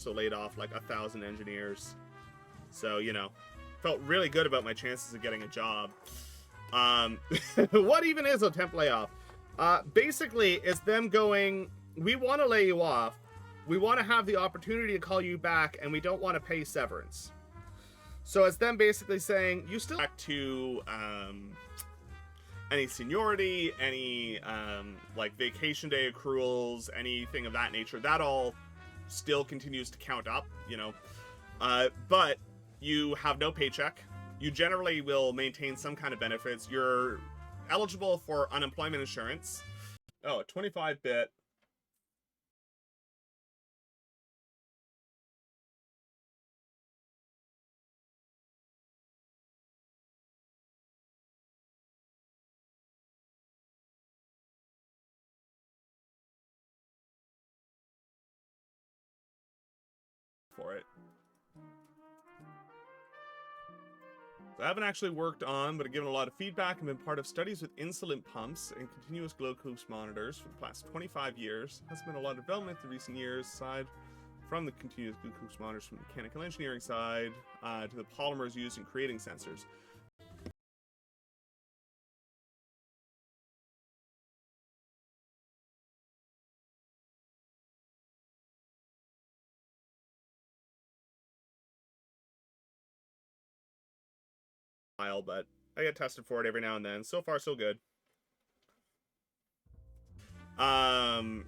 also laid off like 1,000 engineers. So, you know, felt really good about my chances of getting a job. What even is a temp layoff? Basically, it's them going, we want to lay you off. We want to have the opportunity to call you back, and we don't want to pay severance. So it's them basically saying, you still back to any seniority, any like vacation day accruals, anything of that nature. That all still continues to count up, you know. But you have no paycheck. You generally will maintain some kind of benefits. You're eligible for unemployment insurance. Oh, 25-bit. For it. So I haven't actually worked on, but I've given a lot of feedback and been part of studies with insulin pumps and continuous glucose monitors for the past 25 years. Has been a lot of development in recent years, aside from the continuous glucose monitors from the mechanical engineering side to the polymers used in creating sensors. But I get tested for it every now and then. So far, so good. And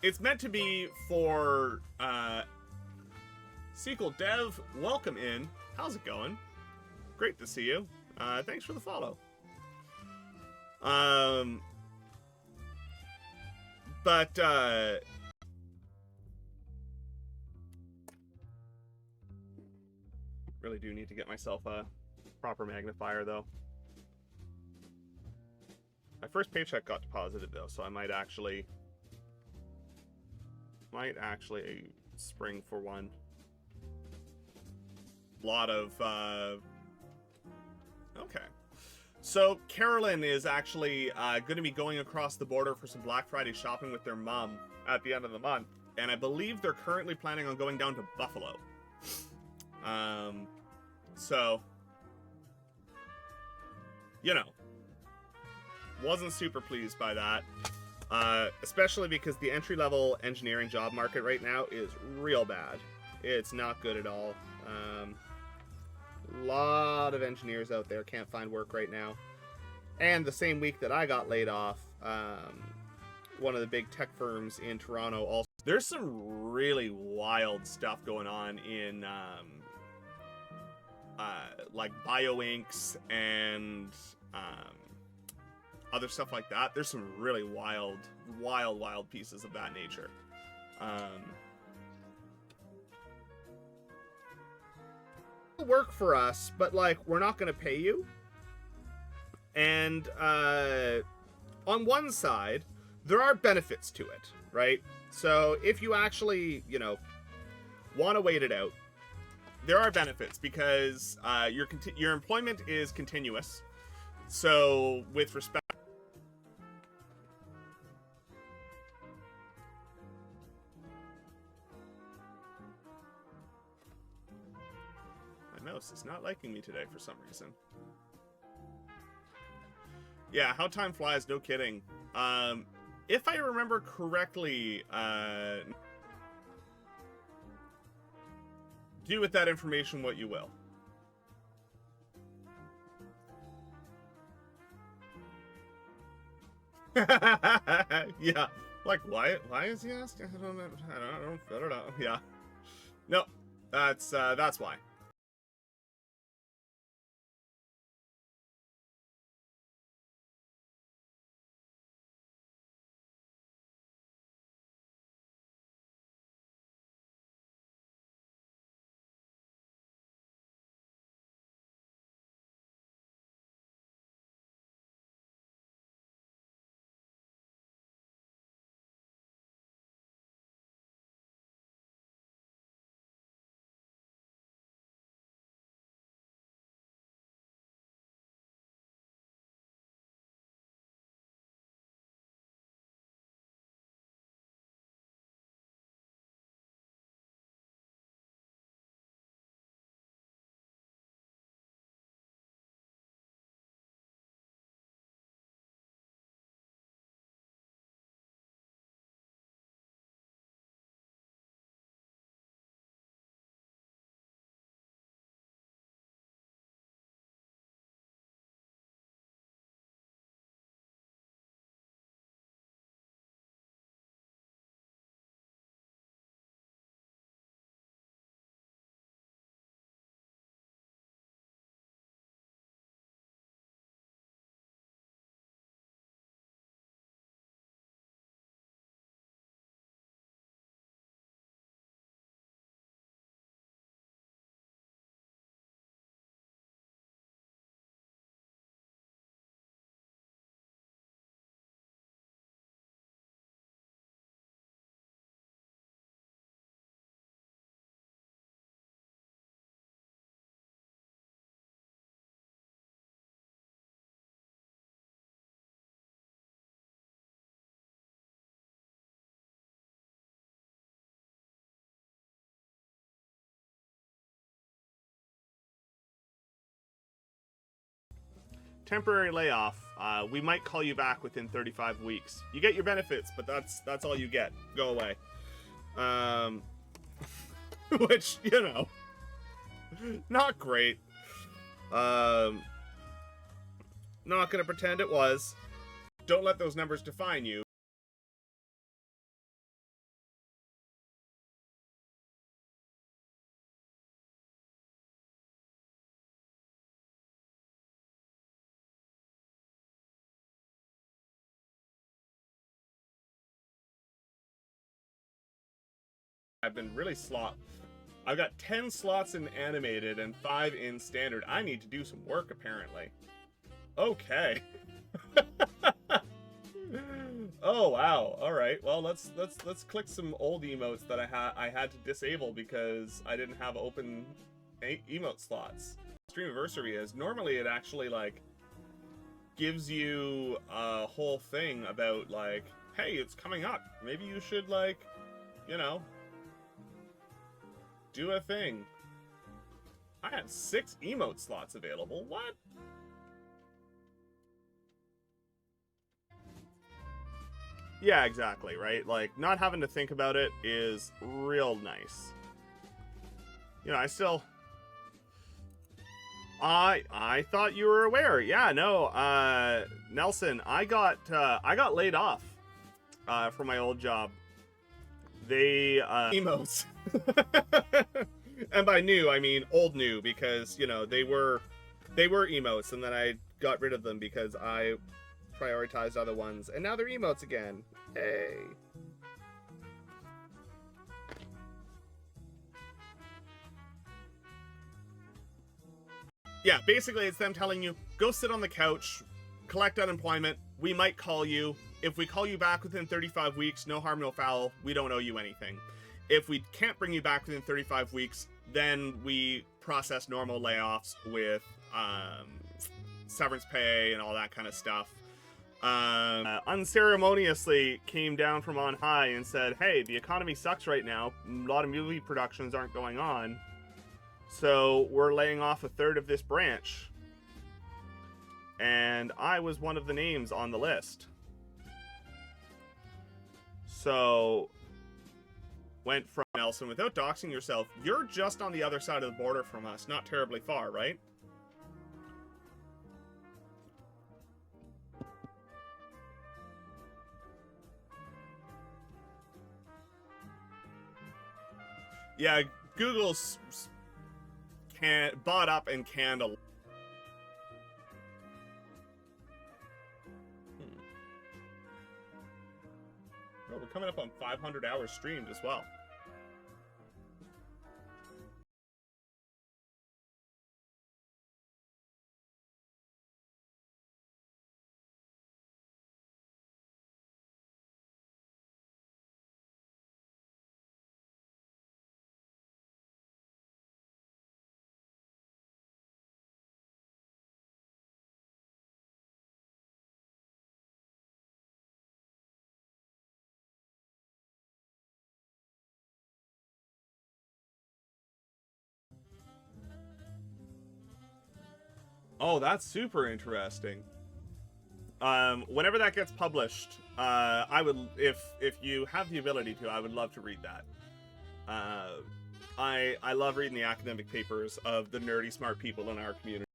it's meant to be for SQL Dev. Welcome in. How's it going? Great to see you. Thanks for the follow. But really do need to get myself a proper magnifier, though. My first paycheck got deposited, though, so I might actually spring for one. A lot of okay. So Carolyn is actually going to be going across the border for some Black Friday shopping with their mom at the end of the month, and I believe they're currently planning on going down to Buffalo. So, you know, wasn't super pleased by that, especially because the entry-level engineering job market right now is real bad. It's not good at all. A lot of engineers out there can't find work right now. And the same week that I got laid off, one of the big tech firms in Toronto also. There's some really wild stuff going on in like bioinks and other stuff like that. There's some really wild pieces of that nature. Work for us, but like we're not going to pay you. And on one side, there are benefits to it, right? So if you actually, you know, want to wait it out, there are benefits because your employment is continuous. So with respect, my mouse is not liking me today for some reason. Yeah, how time flies, no kidding. If I remember correctly, do with that information what you will. Yeah, like why is he asking? I don't know. Yeah, no, that's why. temporary layoff. We might call you back within 35 weeks. You get your benefits, but that's all you get. Go away. Which, you know, not great. Not gonna pretend it was. Don't let those numbers define you. I've been really I've got 10 slots in animated and 5 in standard. I need to do some work, apparently. Okay. Oh wow. All right. Well, let's click some old emotes that I had to disable because I didn't have open emote slots. Streamiversary is normally it actually like gives you a whole thing about like, hey, it's coming up. Maybe you should like, you know, do a thing. I had 6 emote slots available. What? Yeah, exactly, right? Like, not having to think about it is real nice. You know, I thought you were aware. Yeah, no, Nelson, I got laid off from my old job. They emotes. And by new, I mean old new, because, you know, they were emotes, and then I got rid of them because I prioritized other ones, and now they're emotes again. Hey. Yeah, basically it's them telling you, go sit on the couch, collect unemployment, we might call you. If we call you back within 35 weeks, no harm, no foul, we don't owe you anything. If we can't bring you back within 35 weeks, then we process normal layoffs with severance pay and all that kind of stuff. Unceremoniously came down from on high and said, hey, the economy sucks right now. A lot of movie productions aren't going on. So we're laying off a third of this branch. And I was one of the names on the list. So went from Nelson, without doxing yourself, you're just on the other side of the border from us, not terribly far, right? Yeah, Google's bought up and canned a... Oh, we're coming up on 500 hours streamed as well. Oh, that's super interesting. Whenever that gets published, I would, if you have the ability to, I would love to read that. I love reading the academic papers of the nerdy smart people in our community.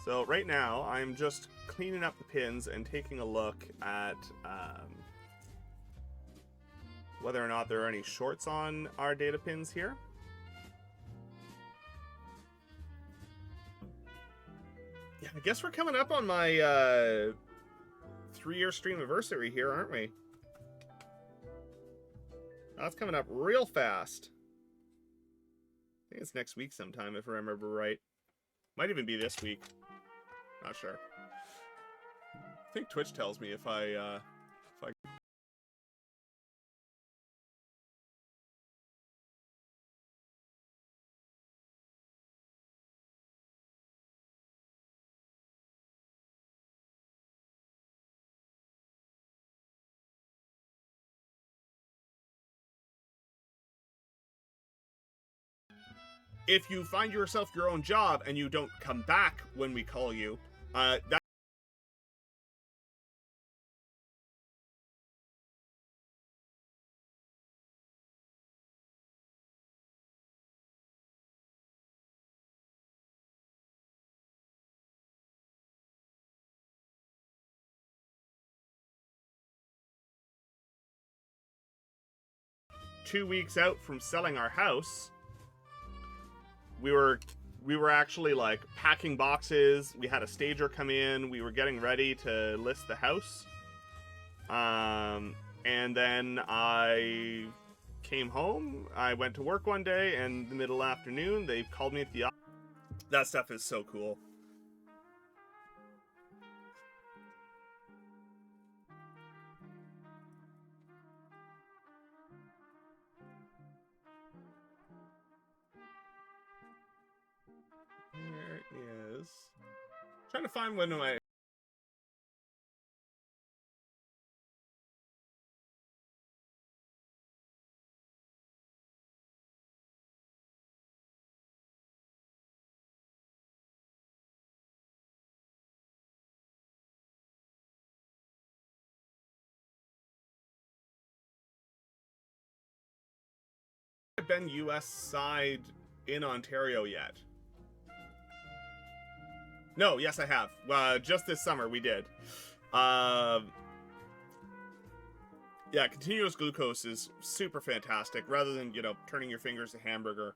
So right now, I'm just cleaning up the pins and taking a look at whether or not there are any shorts on our data pins here. Yeah, I guess we're coming up on my 3-year stream anniversary here, aren't we? That's coming up real fast. I think it's next week sometime, if I remember right. Might even be this week. Not sure. I think Twitch tells me if I if you find yourself your own job and you don't come back when we call you, that two weeks out from selling our house, we were actually like packing boxes. We had a stager come in. We were getting ready to list the house. And then I came home. I went to work one day, and in the middle afternoon, they called me at the office. That stuff is so cool. There is. Trying to find one of my. Been US side in Ontario yet. No, yes I have. Just this summer we did. Yeah, continuous glucose is super fantastic. Rather than, you know, turning your fingers to hamburger.